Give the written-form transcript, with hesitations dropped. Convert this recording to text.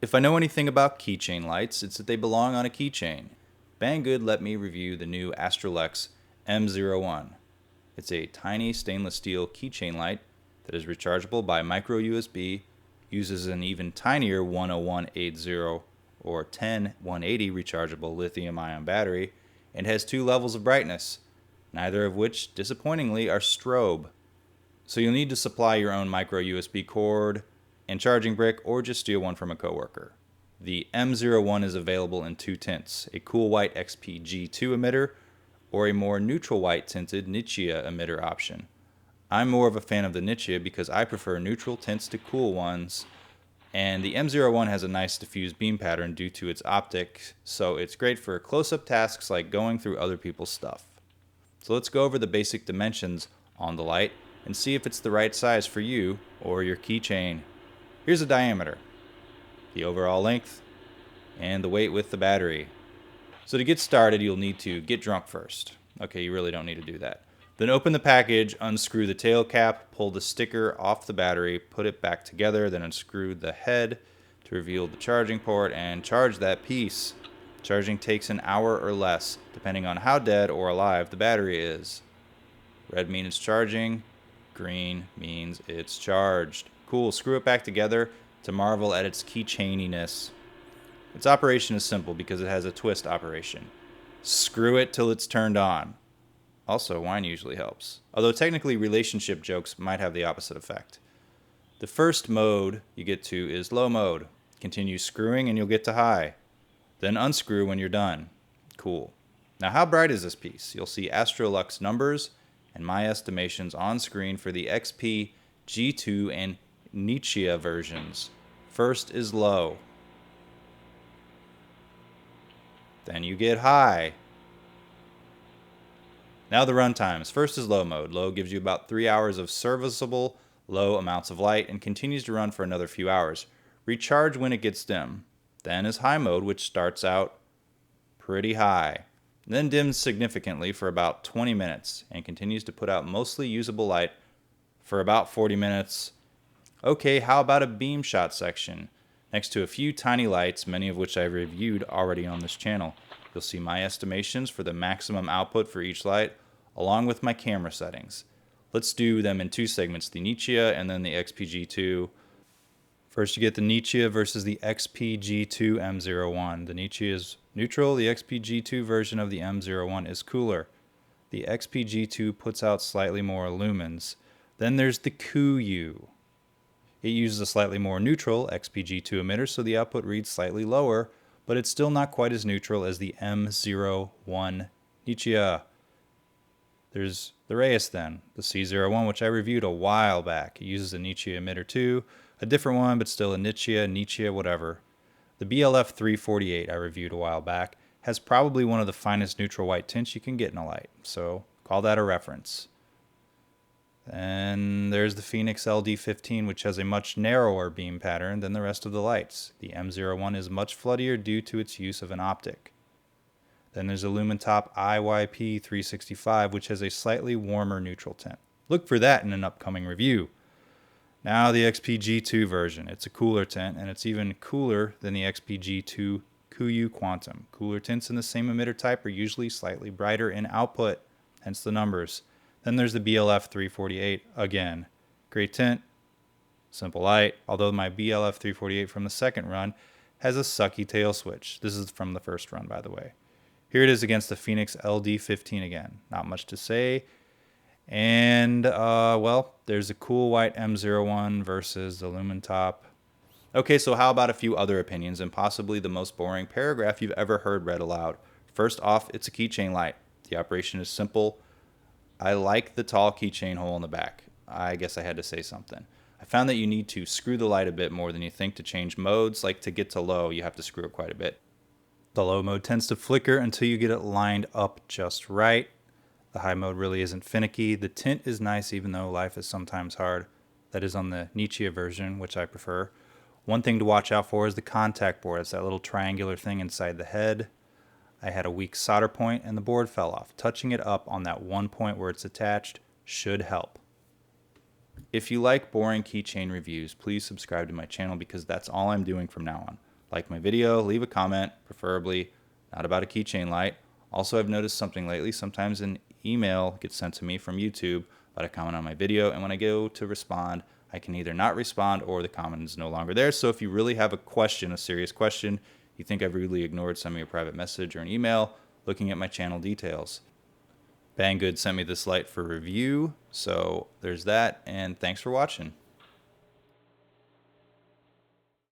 If I know anything about keychain lights, it's that they belong on a keychain. Banggod let me review the new Astrolux M01. It's a tiny stainless steel keychain light that is rechargeable by micro USB, uses an even tinier 10180 or 10180 rechargeable lithium ion battery, and has 2 levels of brightness, neither of which, disappointingly, are strobe. So you'll need to supply your own micro USB cord and charging brick, or just steal one from a coworker. The M01 is available in 2 tints, a cool white XPG2 emitter or a more neutral white tinted Nichia emitter option. I'm more of a fan of the Nichia because I prefer neutral tints to cool ones, and the M01 has a nice diffuse beam pattern due to its optic, so it's great for close-up tasks like going through other people's stuff. So let's go over the basic dimensions on the light and see if it's the right size for you or your keychain. Here's the diameter, the overall length, and the weight with the battery. So to get started, you'll need to get drunk first. Okay, you really don't need to do that. Then open the package, unscrew the tail cap, pull the sticker off the battery, put it back together, then unscrew the head to reveal the charging port and charge that piece. Charging takes an hour or less, depending on how dead or alive the battery is. Red means it's charging, green means it's charged. Cool, screw it back together to marvel at its keychaininess. Its operation is simple because it has a twist operation. Screw it till it's turned on. Also, wine usually helps, although technically relationship jokes might have the opposite effect. The first mode you get to is low mode. Continue screwing and you'll get to high. Then unscrew when you're done. Cool. Now how bright is this piece? You'll see Astrolux numbers and my estimations on screen for the XP, G2, and Nichia versions. First is low. Then you get high. Now the runtimes. First is low mode. Low gives you about 3 hours of serviceable low amounts of light and continues to run for another few hours. Recharge when it gets dim. Then is high mode, which starts out pretty high. Then dims significantly for about 20 minutes and continues to put out mostly usable light for about 40 minutes. Okay, how about a beam shot section? Next to a few tiny lights, many of which I've reviewed already on this channel. You'll see my estimations for the maximum output for each light, along with my camera settings. Let's do them in 2 segments, the Nichia and then the XPG2. First you get the Nichia versus the XPG2 M01. The Nichia is neutral, the XPG2 version of the M01 is cooler. The XPG2 puts out slightly more lumens. Then there's the CooYoo. It uses a slightly more neutral XPG2 emitter, so the output reads slightly lower, but it's still not quite as neutral as the M01 Nichia. There's the Reyes then, the C01, which I reviewed a while back. It uses a Nichia emitter too, a different one, but still a Nichia, whatever. The BLF 348 I reviewed a while back has probably one of the finest neutral white tints you can get in a light, so call that a reference. And there's the Fenix LD15, which has a much narrower beam pattern than the rest of the lights. The M01 is much floodier due to its use of an optic. Then there's a Lumentop IYP365, which has a slightly warmer neutral tint. Look for that in an upcoming review. Now the XPG2 version. It's a cooler tint, and it's even cooler than the XPG2 CooYoo Quantum. Cooler tints in the same emitter type are usually slightly brighter in output, hence the numbers. Then there's the BLF 348 again. Great tint, simple light, although my BLF 348 from the second run has a sucky tail switch. This is from the first run, by the way. Here it is against the Fenix LD15 again. Not much to say. And, well, there's a cool white M01 versus the Lumentop. Okay, so how about a few other opinions and possibly the most boring paragraph you've ever heard read aloud? First off, it's a keychain light. The operation is simple. I like the tall keychain hole in the back. I guess I had to say something. I found that you need to screw the light a bit more than you think to change modes. Like to get to low, you have to screw it quite a bit. The low mode tends to flicker until you get it lined up just right. The high mode really isn't finicky. The tint is nice even though life is sometimes hard. That is on the Nichia version, which I prefer. One thing to watch out for is the contact board. It's that little triangular thing inside the head. I had a weak solder point and the board fell off. Touching it up on that one point where it's attached should help. If you like boring keychain reviews, please subscribe to my channel because that's all I'm doing from now on. Like my video, leave a comment, preferably not about a keychain light. Also, I've noticed something lately. Sometimes an email gets sent to me from YouTube about a comment on my video, and when I go to respond, I can either not respond or the comment is no longer there. So if you really have a question, a serious question, you think I've rudely ignored send me a private message or an email, looking at my channel details. Banggod sent me this light for review, so there's that, and thanks for watching.